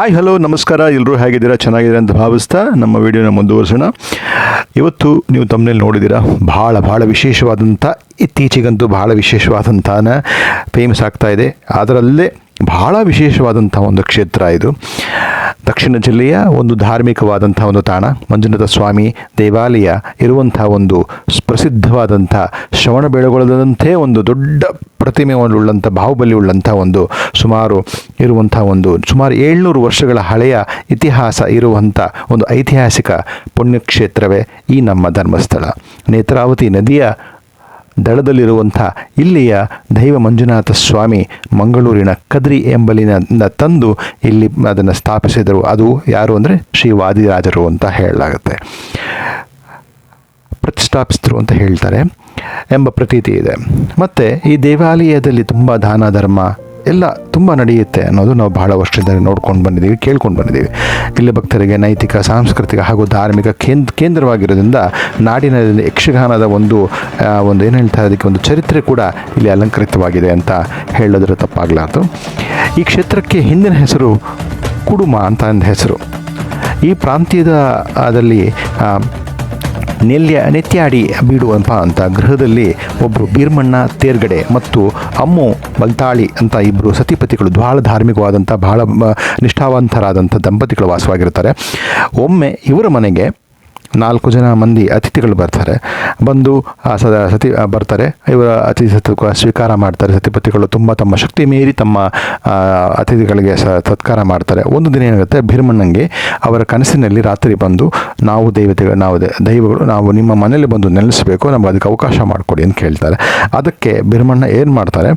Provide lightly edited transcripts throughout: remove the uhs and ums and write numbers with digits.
Hi hello ನಮಸ್ಕಾರ, ಎಲ್ಲರೂ ಹೇಗಿದ್ದೀರಾ? ಚೆನ್ನಾಗಿದ್ದೀರಾ ಅಂತ ಭಾವಿಸ್ತಾ ನಮ್ಮ ವಿಡಿಯೋನ ಮುಂದುವರಿಸೋಣ. ಇವತ್ತು ನೀವು ತಮ್ಮನೇಲಿ ನೋಡಿದ್ದೀರಾ, ಭಾಳ ವಿಶೇಷವಾದಂಥ, ಇತ್ತೀಚೆಗಂತೂ ಭಾಳ ವಿಶೇಷವಾದಂಥ ಫೇಮಸ್ ಆಗ್ತಾ ಇದೆ. ಅದರಲ್ಲೇ ಭಾಳ ವಿಶೇಷವಾದಂಥ ಒಂದು ಕ್ಷೇತ್ರ ಇದು. ದಕ್ಷಿಣ ಜಿಲ್ಲೆಯ ಒಂದು ಧಾರ್ಮಿಕವಾದಂಥ ಒಂದು ತಾಣ, ಮಂಜುನಾಥ ಸ್ವಾಮಿ ದೇವಾಲಯ ಇರುವಂಥ ಒಂದು ಪ್ರಸಿದ್ಧವಾದಂಥ ಶ್ರವಣಬೆಳಗೊಳದಂತೆ ಒಂದು ದೊಡ್ಡ ಪ್ರತಿಮೆ ಉಳ್ಳಂಥ, ಬಾಹುಬಲಿ ಉಳ್ಳಂಥ ಒಂದು ಸುಮಾರು 700 ವರ್ಷಗಳ ಹಳೆಯ ಇತಿಹಾಸ ಇರುವಂಥ ಒಂದು ಐತಿಹಾಸಿಕ ಪುಣ್ಯಕ್ಷೇತ್ರವೇ ಈ ನಮ್ಮ ಧರ್ಮಸ್ಥಳ. ನೇತ್ರಾವತಿ ನದಿಯ ದಡದಲ್ಲಿರುವಂಥ ಇಲ್ಲಿಯ ದೈವ ಮಂಜುನಾಥ ಸ್ವಾಮಿ ಮಂಗಳೂರಿನ ಕದ್ರಿ ಎಂಬಲಿನಿಂದ ತಂದು ಇಲ್ಲಿ ಅದನ್ನು ಸ್ಥಾಪಿಸಿದರು. ಅದು ಯಾರು ಅಂದರೆ ಶ್ರೀ ವಾದಿರಾಜರು ಅಂತ ಹೇಳಲಾಗುತ್ತೆ, ಪ್ರತಿಷ್ಠಾಪಿಸಿದ್ರು ಅಂತ ಹೇಳ್ತಾರೆ ಎಂಬ ಪ್ರತೀತಿ ಇದೆ. ಮತ್ತು ಈ ದೇವಾಲಯದಲ್ಲಿ ತುಂಬ ದಾನ ಧರ್ಮ ಎಲ್ಲ ತುಂಬ ನಡೆಯುತ್ತೆ ಅನ್ನೋದು ನಾವು ಬಹಳ ವರ್ಷದಿಂದ ನೋಡ್ಕೊಂಡು ಬಂದಿದ್ದೀವಿ, ಕೇಳ್ಕೊಂಡು ಬಂದಿದ್ದೀವಿ. ಇಲ್ಲಿ ಭಕ್ತರಿಗೆ ನೈತಿಕ, ಸಾಂಸ್ಕೃತಿಕ ಹಾಗೂ ಧಾರ್ಮಿಕ ಕೇಂದ್ರವಾಗಿರೋದ್ರಿಂದ ನಾಡಿನ ಯಕ್ಷಗಾನದ ಒಂದು ಏನು ಹೇಳ್ತಾರೆ, ಅದಕ್ಕೆ ಒಂದು ಚರಿತ್ರೆ ಕೂಡ ಇಲ್ಲಿ ಅಲಂಕೃತವಾಗಿದೆ ಅಂತ ಹೇಳಿದ್ರೆ ತಪ್ಪಾಗಲಾರ್ದು. ಈ ಕ್ಷೇತ್ರಕ್ಕೆ ಹಿಂದಿನ ಹೆಸರು ಕುಡುಮ ಅಂತ ಒಂದು ಹೆಸರು. ಈ ಪ್ರಾಂತ್ಯದಲ್ಲಿ ನೆತ್ಯಾಡಿ ಬೀಡುವಂಥ ಅಂತ ಗೃಹದಲ್ಲಿ ಒಬ್ಬರು ಬೀರ್ಮಣ್ಣ ತೇರ್ಗಡೆ ಮತ್ತು ಅಮ್ಮು ಬಲ್ತಾಳಿ ಅಂತ ಇಬ್ಬರು ಸತಿಪತಿಗಳು, ಬಹಳ ಧಾರ್ಮಿಕವಾದಂಥ, ಬಹಳ ನಿಷ್ಠಾವಂತರಾದಂಥ ದಂಪತಿಗಳು ವಾಸವಾಗಿರ್ತಾರೆ. ಒಮ್ಮೆ ಇವರ ಮನೆಗೆ 4 ಜನ ಮಂದಿ ಅತಿಥಿಗಳು ಬರ್ತಾರೆ. ಬಂದು ಬರ್ತಾರೆ. ಇವರ ಅತಿಥಿ ಸ್ವೀಕಾರ ಮಾಡ್ತಾರೆ. ಸತಿಪತಿಗಳು ತುಂಬ ತಮ್ಮ ಶಕ್ತಿ ಮೀರಿ ತಮ್ಮ ಅತಿಥಿಗಳಿಗೆ ಸತ್ಕಾರ ಮಾಡ್ತಾರೆ. ಒಂದು ದಿನ ಏನಾಗುತ್ತೆ, ಭೀರ್ಮಣ್ಣಂಗೆ ಅವರ ಕನಸಿನಲ್ಲಿ ರಾತ್ರಿ ಬಂದು, ನಾವು ದೈವಗಳು ನಾವು ನಿಮ್ಮ ಮನೇಲಿ ಬಂದು ನೆಲೆಸಬೇಕು, ನಮ್ಗೆ ಅದಕ್ಕೆ ಅವಕಾಶ ಮಾಡಿಕೊಡಿ ಅಂತ ಕೇಳ್ತಾರೆ. ಅದಕ್ಕೆ ಭೀರ್ಮಣ್ಣ ಏನು ಮಾಡ್ತಾರೆ,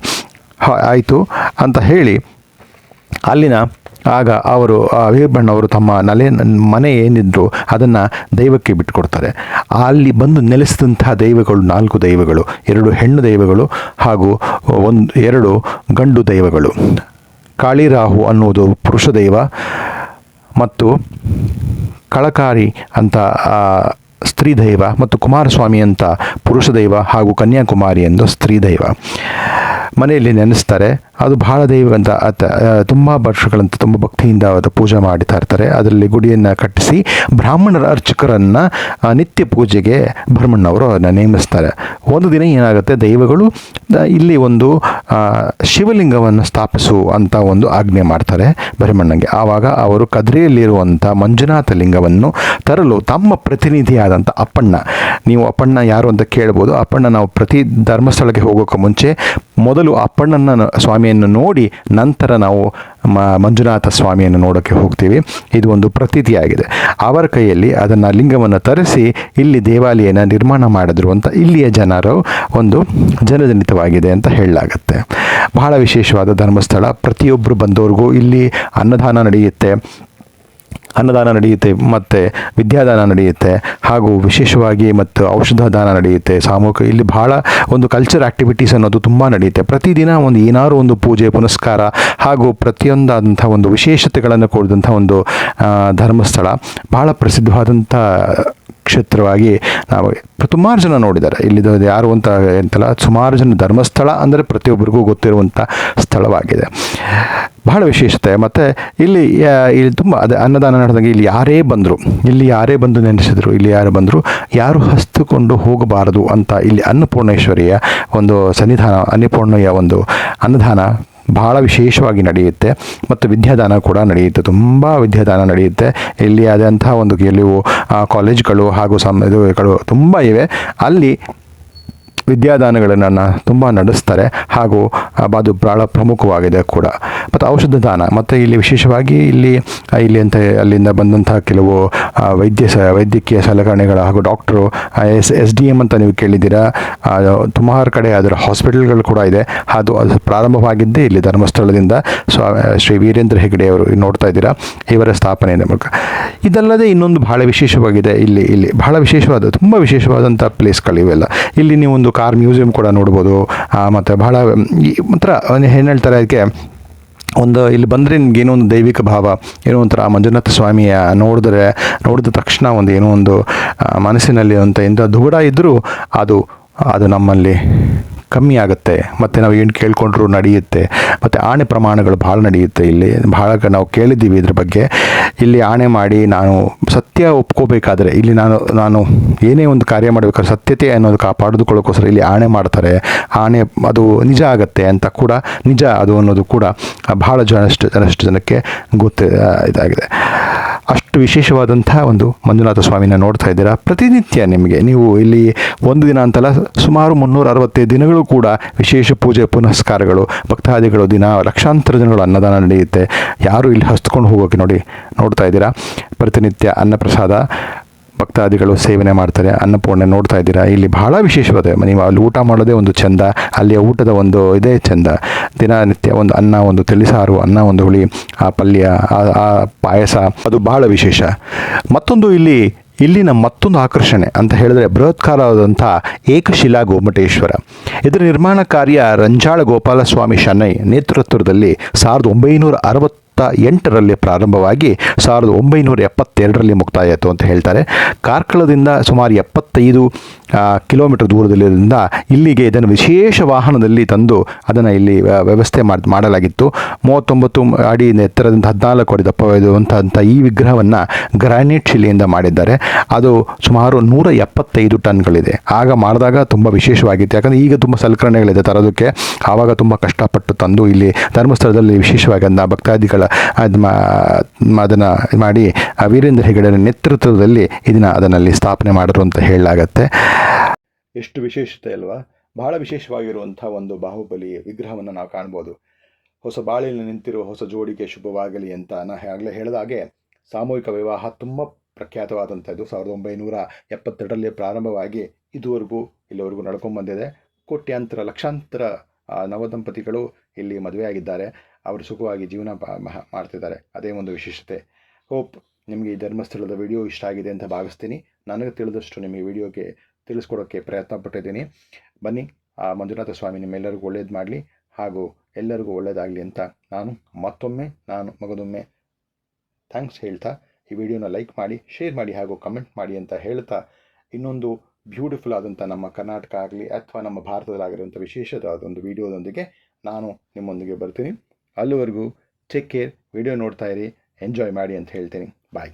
ಆಯಿತು ಅಂತ ಹೇಳಿ ಅಲ್ಲಿನ ಆಗ ಅವರು ವೀರಬಣ್ಣವರು ತಮ್ಮ ಮನೆ ಏನಿದ್ರು ಅದನ್ನು ದೈವಕ್ಕೆ ಬಿಟ್ಟುಕೊಡ್ತಾರೆ. ಅಲ್ಲಿ ಬಂದು ನೆಲೆಸಿದಂತಹ ದೈವಗಳು 4 ದೈವಗಳು, 2 ಹೆಣ್ಣು ದೈವಗಳು ಹಾಗೂ 2 ಗಂಡು ದೈವಗಳು. ಕಾಳಿರಾಹು ಅನ್ನುವುದು ಪುರುಷ ದೈವ ಮತ್ತು ಕಳಕಾರಿ ಅಂತ ಸ್ತ್ರೀ ದೈವ ಮತ್ತು ಕುಮಾರಸ್ವಾಮಿ ಅಂತ ಪುರುಷ ದೈವ ಹಾಗೂ ಕನ್ಯಾಕುಮಾರಿ ಎಂದು ಸ್ತ್ರೀ ದೈವ ಮನೆಯಲ್ಲಿ ನೆನೆಸ್ತಾರೆ. ಅದು ಬಹಳ ದೈವ ಅಂತ ತುಂಬ ವರ್ಷಗಳಂತ ತುಂಬ ಭಕ್ತಿಯಿಂದ ಅದು ಪೂಜೆ ಮಾಡ್ತಾ ಇರ್ತಾರೆ. ಅದರಲ್ಲಿ ಗುಡಿಯನ್ನು ಕಟ್ಟಿಸಿ ಬ್ರಾಹ್ಮಣರ ಅರ್ಚಕರನ್ನು ನಿತ್ಯ ಪೂಜೆಗೆ ಭೀರ್ಮಣ್ಣವರು ಅದನ್ನು ನೇಮಿಸ್ತಾರೆ. ಒಂದು ದಿನ ಏನಾಗುತ್ತೆ, ದೈವಗಳು ಇಲ್ಲಿ ಒಂದು ಶಿವಲಿಂಗವನ್ನು ಸ್ಥಾಪಿಸು ಅಂತ ಒಂದು ಆಜ್ಞೆ ಮಾಡ್ತಾರೆ ಭೀರ್ಮಣ್ಣಂಗೆ. ಆವಾಗ ಅವರು ಕದ್ರಿಯಲ್ಲಿರುವಂಥ ಮಂಜುನಾಥ ಲಿಂಗವನ್ನು ತರಲು ತಮ್ಮ ಪ್ರತಿನಿಧಿಯಾದಂಥ ಅಪ್ಪಣ್ಣ, ನೀವು ಅಪ್ಪಣ್ಣ ಯಾರು ಅಂತ ಕೇಳ್ಬೋದು. ಅಪ್ಪಣ್ಣ ನಾವು ಪ್ರತಿ ಧರ್ಮಸ್ಥಳಕ್ಕೆ ಹೋಗೋಕ್ಕೆ ಮುಂಚೆ ಮೊದಲು ಅಪ್ಪಣ್ಣನ ಸ್ವಾಮಿಯನ್ನು ನೋಡಿ ನಂತರ ನಾವು ಮಂಜುನಾಥ ಸ್ವಾಮಿಯನ್ನು ನೋಡೋಕ್ಕೆ ಹೋಗ್ತೀವಿ. ಇದು ಒಂದು ಪ್ರತೀತಿಯಾಗಿದೆ. ಅವರ ಕೈಯಲ್ಲಿ ಅದನ್ನು ಲಿಂಗವನ್ನು ತರಿಸಿ ಇಲ್ಲಿ ದೇವಾಲಯನ ನಿರ್ಮಾಣ ಮಾಡಿದ್ರು ಅಂತ ಇಲ್ಲಿಯ ಜನರು ಒಂದು ಜನಜನಿತವಾಗಿದೆ ಅಂತ ಹೇಳಲಾಗುತ್ತೆ. ಬಹಳ ವಿಶೇಷವಾದ ಧರ್ಮಸ್ಥಳ. ಪ್ರತಿಯೊಬ್ಬರು ಬಂದವ್ರಿಗೂ ಇಲ್ಲಿ ಅನ್ನದಾನ ನಡೆಯುತ್ತೆ ಮತ್ತು ವಿದ್ಯಾದಾನ ನಡೆಯುತ್ತೆ ಹಾಗೂ ವಿಶೇಷವಾಗಿ ಮತ್ತು ಔಷಧ ದಾನ ನಡೆಯುತ್ತೆ. ಸಾಮೂಹಿಕ ಇಲ್ಲಿ ಬಹಳ ಒಂದು ಕಲ್ಚರ್ ಆ್ಯಕ್ಟಿವಿಟೀಸ್ ಅನ್ನೋದು ತುಂಬ ನಡೆಯುತ್ತೆ. ಪ್ರತಿದಿನ ಏನಾದ್ರು ಒಂದು ಪೂಜೆ ಪುನಸ್ಕಾರ ಹಾಗೂ ಪ್ರತಿಯೊಂದಾದಂಥ ಒಂದು ವಿಶೇಷತೆಗಳನ್ನು ಕೊಡಿದಂಥ ಒಂದು ಧರ್ಮಸ್ಥಳ. ಬಹಳ ಪ್ರಸಿದ್ಧವಾದಂಥ ಕ್ಷೇತ್ರವಾಗಿ ನಾವು ಸುಮಾರು ಜನ ನೋಡಿದ್ದಾರೆ. ಇಲ್ಲಿದು ಯಾರು ಅಂತ ಅಂತಲ್ಲ, ಸುಮಾರು ಜನ ಧರ್ಮಸ್ಥಳ ಅಂದರೆ ಪ್ರತಿಯೊಬ್ಬರಿಗೂ ಗೊತ್ತಿರುವಂಥ ಸ್ಥಳವಾಗಿದೆ. ಬಹಳ ವಿಶೇಷತೆ. ಮತ್ತು ಇಲ್ಲಿ ತುಂಬ ಅದೇ ಅನ್ನದಾನ ನಡೆದಾಗ ಇಲ್ಲಿ ಯಾರೇ ಬಂದು ನೆನೆಸಿದ್ರು, ಇಲ್ಲಿ ಯಾರು ಬಂದರೂ ಯಾರು ಹಸ್ತುಕೊಂಡು ಹೋಗಬಾರದು ಅಂತ ಇಲ್ಲಿ ಅನ್ನಪೂರ್ಣೇಶ್ವರಿಯ ಒಂದು ಸನ್ನಿಧಾನ, ಅನ್ನಪೂರ್ಣೆಯ ಒಂದು ಅನ್ನದಾನ ಭಾಳ ವಿಶೇಷವಾಗಿ ನಡೆಯುತ್ತೆ. ಮತ್ತು ವಿದ್ಯಾದಾನ ಕೂಡ ನಡೆಯುತ್ತೆ, ತುಂಬ ವಿದ್ಯಾದಾನ ನಡೆಯುತ್ತೆ. ಇಲ್ಲಿ ಆದಂಥ ಒಂದು ಕೆಲವು ಕಾಲೇಜ್ಗಳು ಹಾಗೂ ಇದುಗಳು ತುಂಬ ಇವೆ. ಅಲ್ಲಿ ವಿದ್ಯಾದಾನಗಳನ್ನು ತುಂಬ ನಡೆಸ್ತಾರೆ ಹಾಗೂ ಅದು ಭಾಳ ಪ್ರಮುಖವಾಗಿದೆ ಕೂಡ. ಮತ್ತು ಔಷಧ ದಾನ ಮತ್ತು ಇಲ್ಲಿ ವಿಶೇಷವಾಗಿ ಅಲ್ಲಿಂದ ಬಂದಂಥ ಕೆಲವು ವೈದ್ಯಕೀಯ ಸಲಕರಣೆಗಳು ಹಾಗೂ ಡಾಕ್ಟ್ರು SDM ಅಂತ ನೀವು ಕೇಳಿದ್ದೀರಾ. ಸುಮಾರು ಕಡೆ ಅದರ ಹಾಸ್ಪಿಟಲ್ಗಳು ಕೂಡ ಇದೆ. ಅದು ಪ್ರಾರಂಭವಾಗಿದ್ದೇ ಇಲ್ಲಿ ಧರ್ಮಸ್ಥಳದಿಂದ ಶ್ರೀ ವೀರೇಂದ್ರ ಹೆಗ್ಗಡೆ ಅವರು ನೋಡ್ತಾ ಇದ್ದೀರಾ, ಇವರ ಸ್ಥಾಪನೆ ಮೂಲಕ. ಇದಲ್ಲದೆ ಇನ್ನೊಂದು ಭಾಳ ವಿಶೇಷವಾಗಿದೆ. ಇಲ್ಲಿ ಬಹಳ ತುಂಬ ವಿಶೇಷವಾದಂಥ ಪ್ಲೇಸ್ಗಳು ಇವೆಲ್ಲ. ಇಲ್ಲಿ ನೀವು ಒಂದು ಕಾರ್ ಮ್ಯೂಸಿಯಂ ಕೂಡ ನೋಡ್ಬೋದು. ಮತ್ತು ಬಹಳ ಒಂಥರ ಏನು ಹೇಳ್ತಾರೆ, ಅದಕ್ಕೆ ಇಲ್ಲಿ ಬಂದರೆ ನಿಮ್ಗೆ ಏನೋ ಒಂದು ದೈವಿಕ ಭಾವ, ಏನೋ ಒಂಥರ ಮಂಜುನಾಥ ಸ್ವಾಮಿಯ ನೋಡಿದ ತಕ್ಷಣ ಏನೋ ಒಂದು ಮನಸ್ಸಿನಲ್ಲಿ ಎಂಥ ದುಗುಡ ಇದ್ದರೂ ಅದು ನಮ್ಮಲ್ಲಿ ಕಮ್ಮಿ ಆಗುತ್ತೆ, ಮತ್ತು ನಾವು ಏನು ಕೇಳ್ಕೊಂಡ್ರೂ ನಡೆಯುತ್ತೆ. ಮತ್ತು ಆಣೆ ಪ್ರಮಾಣಗಳು ಭಾಳ ನಡೆಯುತ್ತೆ ಇಲ್ಲಿ, ಭಾಳ ನಾವು ಕೇಳಿದ್ದೀವಿ ಇದ್ರ ಬಗ್ಗೆ. ಇಲ್ಲಿ ಆಣೆ ಮಾಡಿ ನಾನು ಸತ್ಯ ಒಪ್ಕೋಬೇಕಾದ್ರೆ ಇಲ್ಲಿ ನಾನು ಏನೇ ಒಂದು ಕಾರ್ಯ ಮಾಡಬೇಕಾದ್ರೆ ಸತ್ಯತೆ ಅನ್ನೋದು ಕಾಪಾಡಿಕೊಳ್ಳೋಕ್ಕೋಸ್ಕರ ಇಲ್ಲಿ ಆಣೆ ಮಾಡ್ತಾರೆ. ಆಣೆ ಅದು ನಿಜ ಆಗತ್ತೆ ಅಂತ ಕೂಡ, ನಿಜ ಅದು ಅನ್ನೋದು ಕೂಡ ಭಾಳ ಜನಷ್ಟು ಜನಕ್ಕೆ ಇದಾಗಿದೆ. ಅಷ್ಟು ವಿಶೇಷವಾದಂಥ ಒಂದು ಮಂಜುನಾಥ ಸ್ವಾಮಿನ ನೋಡ್ತಾ ಇದ್ದೀರಾ. ಪ್ರತಿನಿತ್ಯ ನೀವು ಇಲ್ಲಿ ಒಂದು ದಿನ ಅಂತಲ್ಲ, ಸುಮಾರು 365 ದಿನಗಳು ಕೂಡ ವಿಶೇಷ ಪೂಜೆ ಪುನಸ್ಕಾರಗಳು, ಭಕ್ತಾದಿಗಳು ದಿನ ಲಕ್ಷಾಂತರ ಜನಗಳು ಅನ್ನದಾನ ನಡೆಯುತ್ತೆ. ಯಾರು ಇಲ್ಲಿ ಹಸ್ಕೊಂಡು ಹೋಗೋಕೆ ನೋಡ್ತಾ ಇದ್ದೀರಾ. ಪ್ರತಿನಿತ್ಯ ಅನ್ನಪ್ರಸಾದ ಭಕ್ತಾದಿಗಳು ಸೇವನೆ ಮಾಡ್ತಾರೆ. ಅನ್ನಪೂರ್ಣೆ ನೋಡ್ತಾ ಇದ್ದೀರಾ. ಇಲ್ಲಿ ಬಹಳ ವಿಶೇಷವಾದ, ನೀವು ಅಲ್ಲಿ ಊಟ ಮಾಡೋದೇ ಒಂದು ಚೆಂದ, ಅಲ್ಲಿಯ ಊಟದ ಒಂದು ಇದೇ ಚೆಂದ. ದಿನನಿತ್ಯ ಒಂದು ಅನ್ನ, ಒಂದು ತಿಳಿಸಾರು, ಅನ್ನ, ಒಂದು ಹುಳಿ, ಆ ಪಲ್ಯ, ಆ ಪಾಯಸ, ಅದು ಬಹಳ ವಿಶೇಷ. ಮತ್ತೊಂದು ಇಲ್ಲಿನ ಮತ್ತೊಂದು ಆಕರ್ಷಣೆ ಅಂತ ಹೇಳಿದ್ರೆ ಬೃಹತ್ಕಾರವಾದಂಥ ಏಕಶಿಲಾ ಗೋಮಟೇಶ್ವರ. ಇದರ ನಿರ್ಮಾಣ ಕಾರ್ಯ ರಂಜಾಳ ಗೋಪಾಲಸ್ವಾಮಿ ಶೆಣೈ ನೇತೃತ್ವದಲ್ಲಿ 1968ರಲ್ಲಿ ಪ್ರಾರಂಭವಾಗಿ 1972ರಲ್ಲಿ ಮುಕ್ತಾಯ ಆಯಿತು ಅಂತ ಹೇಳ್ತಾರೆ. ಕಾರ್ಕಳದಿಂದ ಸುಮಾರು 75 ಕಿಲೋಮೀಟರ್ ದೂರದಲ್ಲಿರೋದ್ರಿಂದ ಇಲ್ಲಿಗೆ ಇದನ್ನು ವಿಶೇಷ ವಾಹನದಲ್ಲಿ ತಂದು ಅದನ್ನು ಇಲ್ಲಿ ವ್ಯವಸ್ಥೆ ಮಾಡಲಾಗಿತ್ತು. 39 ಅಡಿ ಎತ್ತರದಿಂದ 14 ಅಡಿ ದಪ್ಪವಿರುವಂಥ ಈ ವಿಗ್ರಹವನ್ನು ಗ್ರಾನೈಟ್ ಶಿಲೆಯಿಂದ ಮಾಡಿದ್ದಾರೆ. ಅದು ಸುಮಾರು 175 ಟನ್ಗಳಿದೆ. ಆಗ ಮಾಡಿದಾಗ ತುಂಬ ವಿಶೇಷವಾಗಿತ್ತು, ಯಾಕಂದರೆ ಈಗ ತುಂಬ ಸಲಕರಣೆಗಳಿದೆ ತರೋದಕ್ಕೆ. ಆವಾಗ ತುಂಬ ಕಷ್ಟಪಟ್ಟು ತಂದು ಇಲ್ಲಿ ಧರ್ಮಸ್ಥಳದಲ್ಲಿ ವಿಶೇಷವಾಗಿ ಭಕ್ತಾದಿಗಳ ಅದನ್ನು ಮಾಡಿ ವೀರೇಂದ್ರ ಹೆಗಡೆ ನೇತೃತ್ವದಲ್ಲಿ ಅದನ್ನಲ್ಲಿ ಸ್ಥಾಪನೆ ಮಾಡಿದ್ರು ಅಂತ ಹೇಳಲಾಗತ್ತೆ. ಎಷ್ಟು ವಿಶೇಷತೆ ಅಲ್ವಾ. ಬಹಳ ವಿಶೇಷವಾಗಿರುವಂಥ ಒಂದು ಬಾಹುಬಲಿ ವಿಗ್ರಹವನ್ನು ನಾವು ಕಾಣ್ಬೋದು. ಹೊಸ ಬಾಳಿನಲ್ಲಿ ನಿಂತಿರುವ ಹೊಸ ಜೋಡಿಗೆ ಶುಭವಾಗಲಿ ಅಂತ ಆಗಲೇ ಹೇಳಿದ ಹಾಗೆ ಸಾಮೂಹಿಕ ವಿವಾಹ ತುಂಬ ಪ್ರಖ್ಯಾತವಾದಂಥದ್ದು. 1972ರಲ್ಲಿ ಪ್ರಾರಂಭವಾಗಿ ಇಲ್ಲಿವರೆಗೂ ನಡ್ಕೊಂಡ್ಬಂದಿದೆ. ಕೋಟ್ಯಾಂತರ ಲಕ್ಷಾಂತರ ನವದಂಪತಿಗಳು ಇಲ್ಲಿ ಮದುವೆಯಾಗಿದ್ದಾರೆ. ಅವರು ಸುಖವಾಗಿ ಜೀವನ ಮಾಡ್ತಿದ್ದಾರೆ. ಅದೇ ಒಂದು ವಿಶೇಷತೆ. ಹೋಪ್ ನಿಮಗೆ ಈ ಧರ್ಮಸ್ಥಳದ ವಿಡಿಯೋ ಇಷ್ಟ ಆಗಿದೆ ಅಂತ ಭಾವಿಸ್ತೀನಿ. ನನಗೆ ತಿಳಿದಷ್ಟು ನಿಮಗೆ ವಿಡಿಯೋಗೆ ತಿಳಿಸ್ಕೊಡೋಕ್ಕೆ ಪ್ರಯತ್ನ ಪಟ್ಟಿದ್ದೀನಿ. ಬನ್ನಿ, ಆ ಮಂಜುನಾಥ ಸ್ವಾಮಿ ನಿಮ್ಮೆಲ್ಲರಿಗೂ ಒಳ್ಳೇದು ಮಾಡಲಿ ಹಾಗೂ ಎಲ್ಲರಿಗೂ ಒಳ್ಳೆಯದಾಗಲಿ ಅಂತ ಮಗದೊಮ್ಮೆ ಥ್ಯಾಂಕ್ಸ್ ಹೇಳ್ತಾ ಈ ವಿಡಿಯೋನ ಲೈಕ್ ಮಾಡಿ, ಶೇರ್ ಮಾಡಿ ಹಾಗೂ ಕಮೆಂಟ್ ಮಾಡಿ ಅಂತ ಹೇಳ್ತಾ, ಇನ್ನೊಂದು ಬ್ಯೂಟಿಫುಲ್ ಆದಂಥ ನಮ್ಮ ಕರ್ನಾಟಕ ಆಗಲಿ ಅಥವಾ ನಮ್ಮ ಭಾರತದಲ್ಲಾಗಿರುವಂಥ ವಿಶೇಷವಾದ ಒಂದು ವಿಡಿಯೋದೊಂದಿಗೆ ನಾನು ನಿಮ್ಮೊಂದಿಗೆ ಬರ್ತೀನಿ. ಅಲ್ಲಿವರೆಗೂ ಟೇಕ್ ಕೇರ್. ವಿಡಿಯೋ ನೋಡ್ತಾ ಇರಿ, ಎಂಜಾಯ್ ಮಾಡಿ ಅಂತ ಹೇಳ್ತೀನಿ. ಬಾಯ್.